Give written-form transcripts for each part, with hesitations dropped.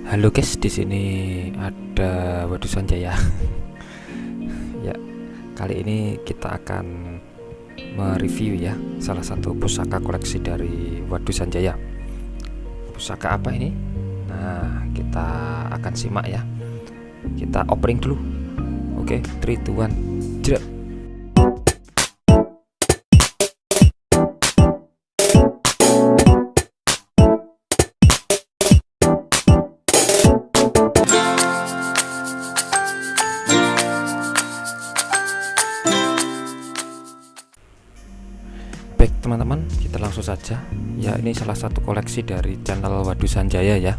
Halo guys, di sini ada Wadu Sanjaya. Ya, kali ini kita akan mereview ya salah satu pusaka koleksi dari Wadu Sanjaya. Pusaka apa ini? Nah, kita akan simak ya. Kita opening dulu. Oke, 3, 2, 1, jerat. Baik teman-teman, kita langsung saja. Ya, ini salah satu koleksi dari channel Wadu Sanjaya ya.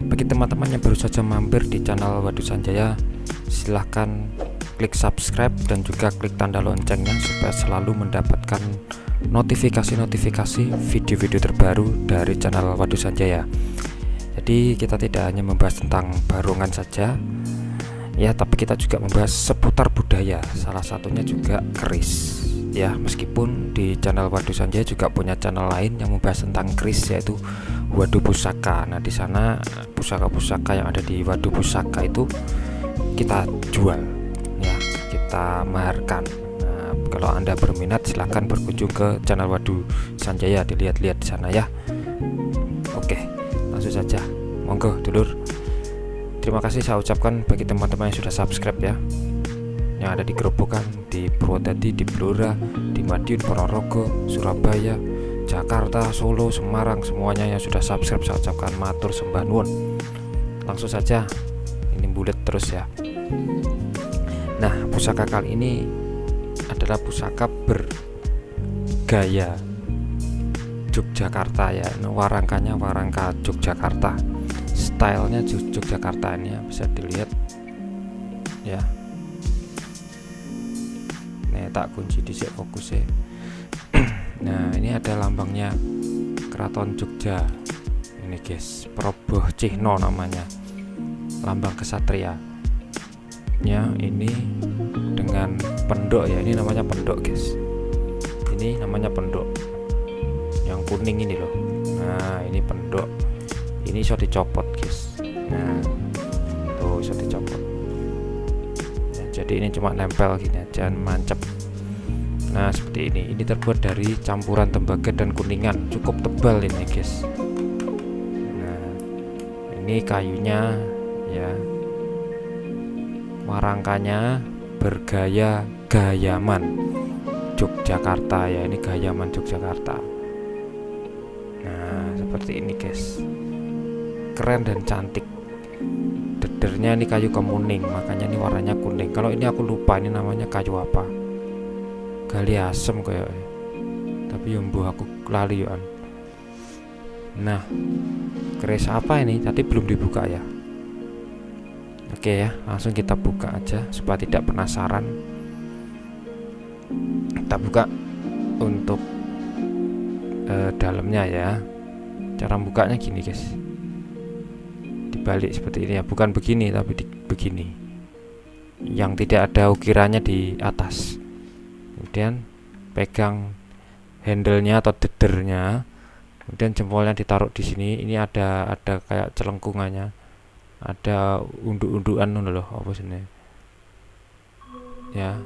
Bagi teman-teman yang baru saja mampir di channel Wadu Sanjaya, silahkan klik subscribe dan juga klik tanda loncengnya supaya selalu mendapatkan notifikasi-notifikasi video-video terbaru dari channel Wadu Sanjaya. Jadi kita tidak hanya membahas tentang barongan saja ya, tapi kita juga membahas seputar budaya, salah satunya juga keris ya. Meskipun di channel Wadu Sanjaya juga punya channel lain yang membahas tentang keris, yaitu Wadu Pusaka. Nah, di sana pusaka-pusaka yang ada di Wadu Pusaka itu kita jual ya, kita maharkan. Nah, kalau Anda berminat silahkan berkunjung ke channel Wadu Sanjaya, dilihat-lihat di sana ya. Oke, langsung saja, monggo dulur. Terima kasih saya ucapkan bagi teman-teman yang sudah subscribe ya, yang ada di Gerobokan, di Purwodadi, di Blora, di Madiun, Ponorogo, Surabaya, Jakarta, Solo, Semarang, semuanya yang sudah subscribe saya ucapkan matur sembah nuwun. Langsung saja, ini bulet terus ya. Nah, pusaka kali ini adalah pusaka bergaya Yogyakarta ya. Warangkanya warangka Yogyakarta, stylenya Yogyakarta ini ya, bisa dilihat ya. Nih tak kunci disik fokusnya. Nah, ini ada lambangnya Keraton Jogja ini guys, Proboh Cihno namanya, lambang kesatria ya. Ini dengan pendok ya, ini namanya pendok guys, ini namanya pendok yang kuning ini loh. Nah, ini pendok, ini bisa dicopot guys. Nah, tuh bisa dicopot ya, jadi ini cuma nempel gini aja, mancep. Nah, seperti ini terbuat dari campuran tembaga dan kuningan, cukup tebal ini guys. Nah, ini kayunya ya, warangkanya bergaya Gayaman Yogyakarta ya, ini Gayaman Yogyakarta. Nah, seperti ini guys, keren dan cantik. Dedernya ini kayu kemuning, makanya ini warnanya kuning. Kalau ini aku lupa ini namanya kayu apa, gali asem kayak, tapi yang mbuh aku lali yoan. Nah, keris apa ini? Tadi belum dibuka ya. Oke ya, langsung kita buka aja supaya tidak penasaran. Kita buka untuk dalamnya ya. Cara bukanya gini guys, dibalik seperti ini ya, bukan begini tapi begini, yang tidak ada ukirannya di atas. Kemudian pegang handle-nya atau dedernya, kemudian jempolnya ditaruh di sini. Ini ada kayak celengkungannya, ada unduk-undukan loh, apa sini ya.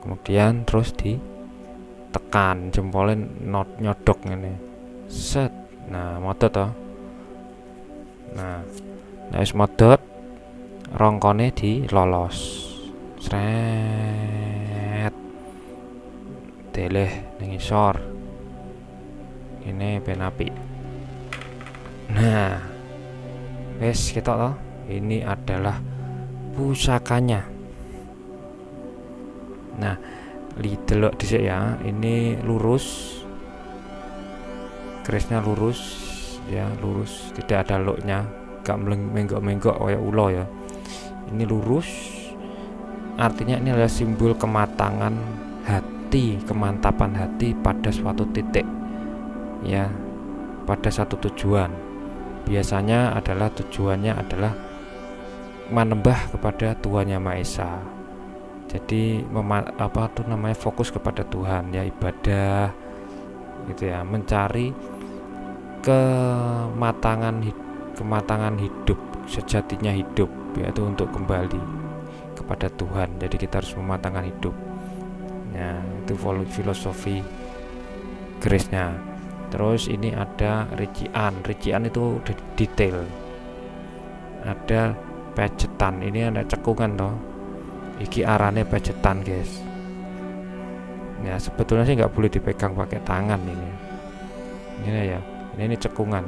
Kemudian terus ditekan, jempolnya nyodok ini, set. Nah, modot toh. Nah, wis modot, rongkone dilolos, sret, deleh ning isor ini ben apik. Nah, wis ketok toh, ini adalah pusakanya. Nah, delok dhisik ya, ini lurus, kerisnya lurus ya, lurus, tidak ada loknya, gak menggok-menggok kayak ulo ya. Ini lurus, artinya ini adalah simbol kematangan hati, kemantapan hati pada suatu titik ya, pada satu tujuan. Biasanya adalah tujuannya adalah menembah kepada Tuhan Yang Maha Esa. Jadi fokus kepada Tuhan ya, ibadah gitu ya, mencari kematangan hidup sejatinya hidup, yaitu untuk kembali kepada Tuhan. Jadi kita harus mematangkan hidup. Nah, itu filosofi grace-nya. Terus ini ada rincian itu udah detail. Ada pejetan, ini ada cekungan toh. Iki arane pejetan guys. Ya sebetulnya sih nggak boleh dipegang pakai tangan ini ya. Ini cekungan.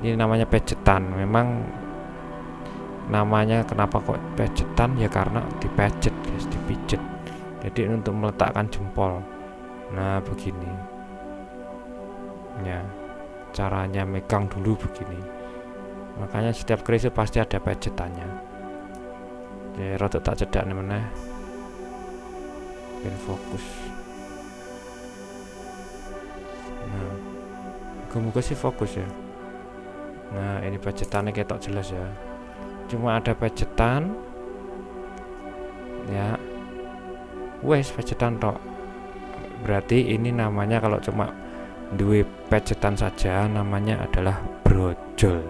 Ini namanya pejetan. Memang namanya kenapa kok pejetan ya karena dipejet guys, dipijet. Jadi untuk meletakkan jempol. Nah begini. Ya caranya megang dulu begini. Makanya setiap keris pasti ada pejetannya. Ya rada tak cedak meneh. Ben fokus. Nah, muga-muga sih fokus ya. Nah ini pejetannya ketok jelas ya. Cuma ada pejetan. Ya. Wes pejetan tok. Berarti ini namanya kalau cuma duwe pejetan saja namanya adalah brojol.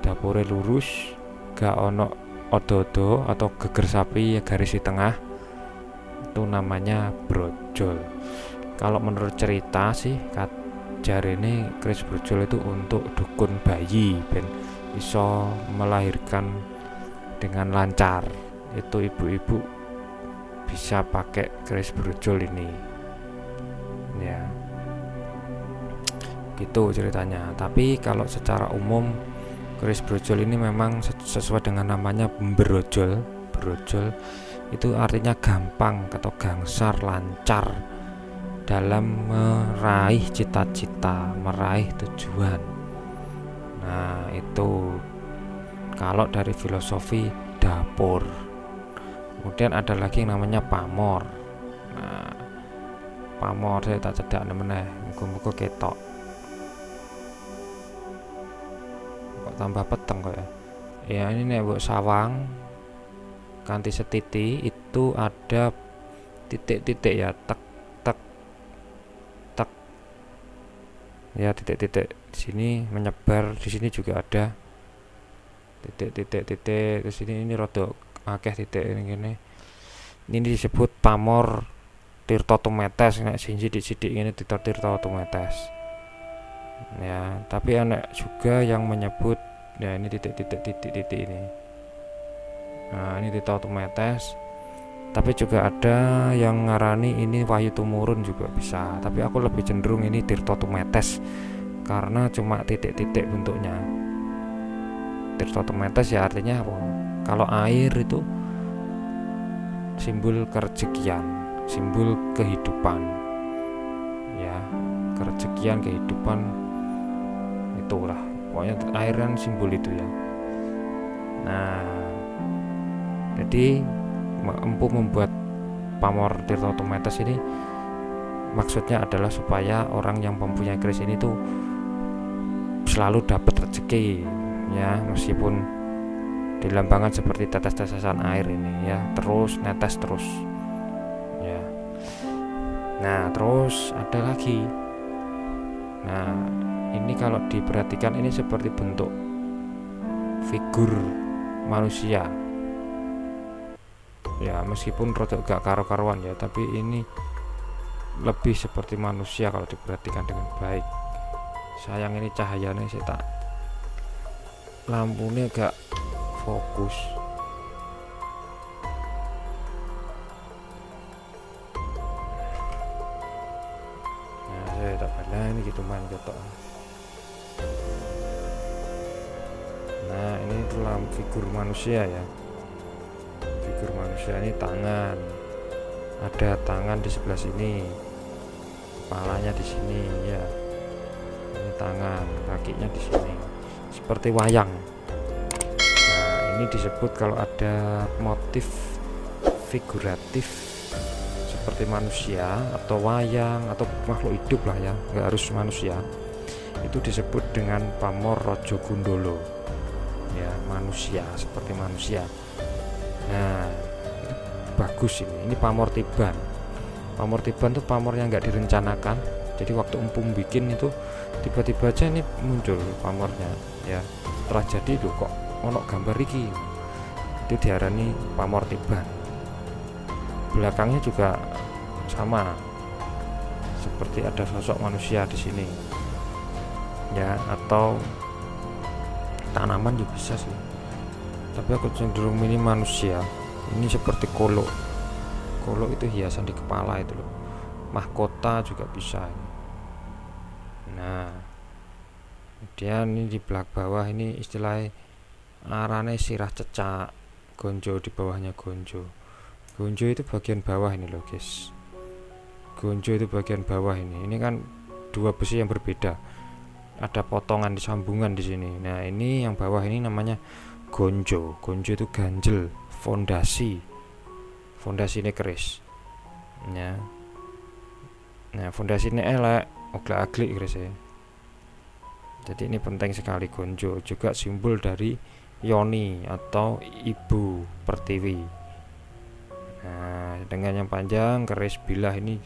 Dapure lurus, gak ono odo-odo atau geger sapi ya garis di tengah. Itu namanya brojol. Kalau menurut cerita sih jarene keris brojol itu untuk dukun bayi ben iso melahirkan dengan lancar. Itu ibu-ibu bisa pakai keris brojol ini ya, gitu ceritanya. Tapi kalau secara umum keris brojol ini memang sesuai dengan namanya brojol itu artinya gampang atau gangsar, lancar dalam meraih cita-cita, meraih tujuan. Nah itu kalau dari filosofi dapur. Kemudian ada lagi yang namanya pamor. Nah pamor saya tak cedak meneh, muga-muga ketok. Kok tambah peteng kok ya. Ya ini nek mbok sawang kanthi setiti itu ada titik-titik ya, tek ya, titik-titik di sini menyebar, di sini juga ada titik. Terus ini rada akeh titik ini disebut pamor Tirta Tumetes. Nek sidik-sidik ini Tirta Tumetes ya. Tapi ada juga yang menyebut ya ini titik ini. Nah ini Tirta Tumetes. Tapi juga ada yang ngarani ini Wahyu Tumurun juga bisa. Tapi aku lebih cenderung ini Tirta Tumetes karena cuma titik-titik bentuknya. Tirta Tumetes ya artinya apa? Kalau air itu simbol kerejekian, simbol kehidupan. Ya, kerejekian, kehidupan itulah. Pokoknya air kan simbol itu ya. Nah, jadi empu membuat pamor Tirta Tumetes ini maksudnya adalah supaya orang yang mempunyai keris ini tuh selalu dapat rezeki ya, meskipun dilambangkan seperti tetes-tetesan air ini ya, terus netes terus ya. Nah terus ada lagi. Nah ini kalau diperhatikan ini seperti bentuk figur manusia ya, meskipun rodok gak karo-karuan ya, tapi ini lebih seperti manusia kalau diperhatikan dengan baik. Sayang ini cahayanya saya tak, lampunya gak fokus. Nah saya tak pandang ini gitu man jotok. Nah ini dalam figur manusia ya, figur manusia ini tangan, ada tangan di sebelah sini, kepalanya di sini ya, ini tangan, kakinya di sini seperti wayang. Nah ini disebut kalau ada motif figuratif seperti manusia atau wayang atau makhluk hidup lah ya, nggak harus manusia, itu disebut dengan pamor Raja Gundala ya, manusia seperti manusia. Nah bagus ini pamor tiban. Pamor tiban tuh pamor yang nggak direncanakan, Jadi waktu empung bikin itu tiba-tiba aja ini muncul pamornya ya. Setelah jadi loh kok ono gambar iki, itu diarani pamor tiban. Belakangnya juga sama, seperti ada sosok manusia di sini ya, atau tanaman juga bisa sih, tapi aku cenderung milih manusia. Ini seperti kolok itu hiasan di kepala itu loh, mahkota juga bisa. Nah kemudian ini di belakang bawah ini istilahnya arane sirah cecak, gonjo di bawahnya gonjo. Gonjo itu bagian bawah ini loh guys, gonjo itu bagian bawah ini kan dua besi yang berbeda, ada potongan di sambungan di sini. Nah ini yang bawah ini namanya gonjo. Gonjo itu ganjel, fondasi ini keris ya. Nah fondasi ini elek, oglak-aglik keris ya. Jadi ini penting sekali. Gonjo juga simbol dari Yoni atau Ibu Pertiwi. Nah dengan yang panjang keris bilah ini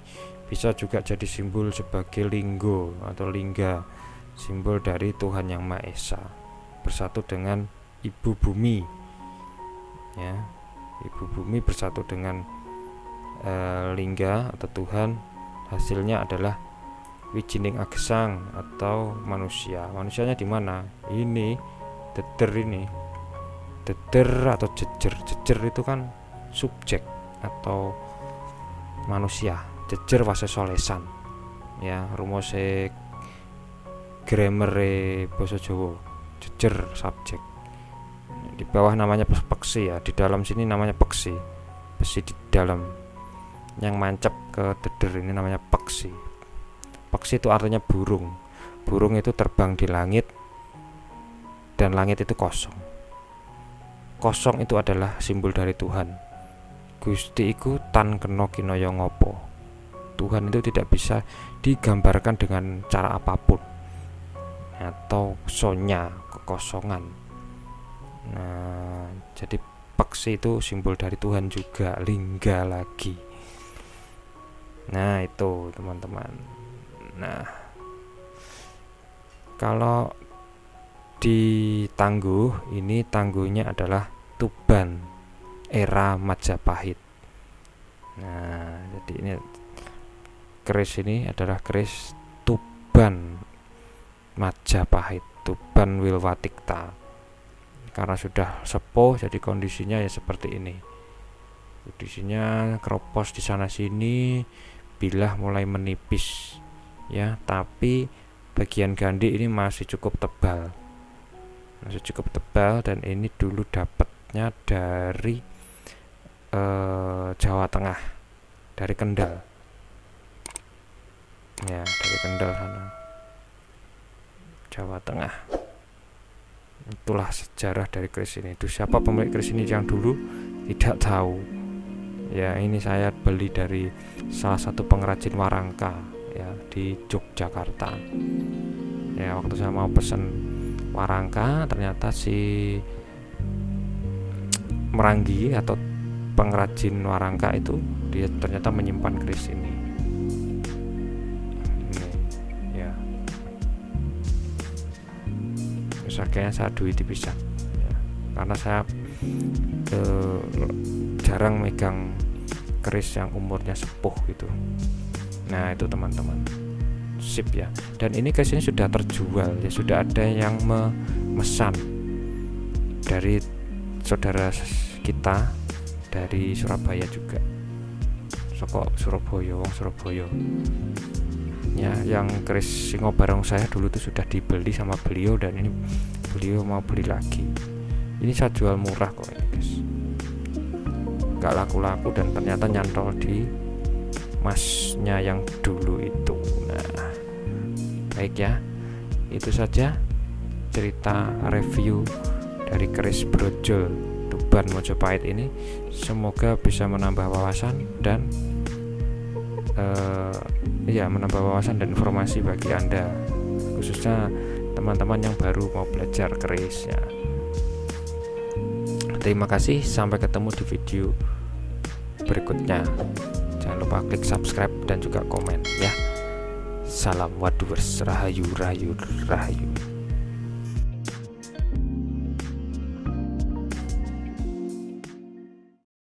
bisa juga jadi simbol sebagai linggo atau lingga, simbol dari Tuhan Yang Maha Esa bersatu dengan Ibu Bumi ya. Ibu Bumi bersatu dengan lingga atau Tuhan, hasilnya adalah wijining agesang atau manusia. Manusianya di mana? Ini deder, ini deder atau jejer. Jejer itu kan subjek atau manusia. Jejer wase solesan ya, rumose grammar basa Jawa. Jejer subjek. Di bawah namanya peksi ya, di dalam sini namanya peksi, besi di dalam yang mancap ke deder ini namanya peksi. Peksi itu artinya burung. Burung itu terbang di langit dan langit itu kosong. Kosong itu adalah simbol dari Tuhan. Gusti iku tan kena kinaya ngopo. Tuhan itu tidak bisa digambarkan dengan cara apapun, atau sonya, kekosongan. Nah jadi peksi itu simbol dari Tuhan juga, lingga lagi. Nah itu teman-teman. Nah kalau di tangguh ini, tangguhnya adalah Tuban era Majapahit. Nah jadi ini keris ini adalah keris Tuban Majapahit, Tuban Wilwatikta. Karena sudah sepuh jadi kondisinya ya seperti ini. Kondisinya keropos di sana sini, bilah mulai menipis ya, tapi bagian gandhi ini masih cukup tebal. Dan ini dulu dapatnya dari Jawa Tengah, dari Kendal. Ya, dari Kendal sana. Jawa Tengah. Itulah sejarah dari keris ini. Itu siapa pemilik keris ini yang dulu tidak tahu ya. Ini saya beli dari salah satu pengrajin warangka ya di Yogyakarta ya. Waktu saya mau pesen warangka, ternyata si meranggi atau pengrajin warangka itu dia ternyata menyimpan keris ini ya. Kayaknya saya duit bisa ya, karena saya jarang megang keris yang umurnya sepuh gitu. Nah itu teman-teman, sip ya. Dan ini keris ini sudah terjual ya, sudah ada yang memesan dari saudara kita dari Surabaya juga, Surabaya, wong Surabaya ya. Yang keris Singo bareng saya dulu itu sudah dibeli sama beliau, dan ini beliau mau beli lagi. Ini saya jual murah kok ini guys, gak laku-laku, dan ternyata nyantol di masnya yang dulu itu. Nah baik ya, itu saja cerita review dari keris brojol Tuban Mojopahit ini. Semoga bisa menambah wawasan dan menambah wawasan dan informasi bagi Anda, khususnya teman-teman yang baru mau belajar keris ya. Terima kasih, sampai ketemu di video berikutnya. Jangan lupa klik subscribe dan juga komen ya. Salam Waduvers, rahayu rahayu rahayu.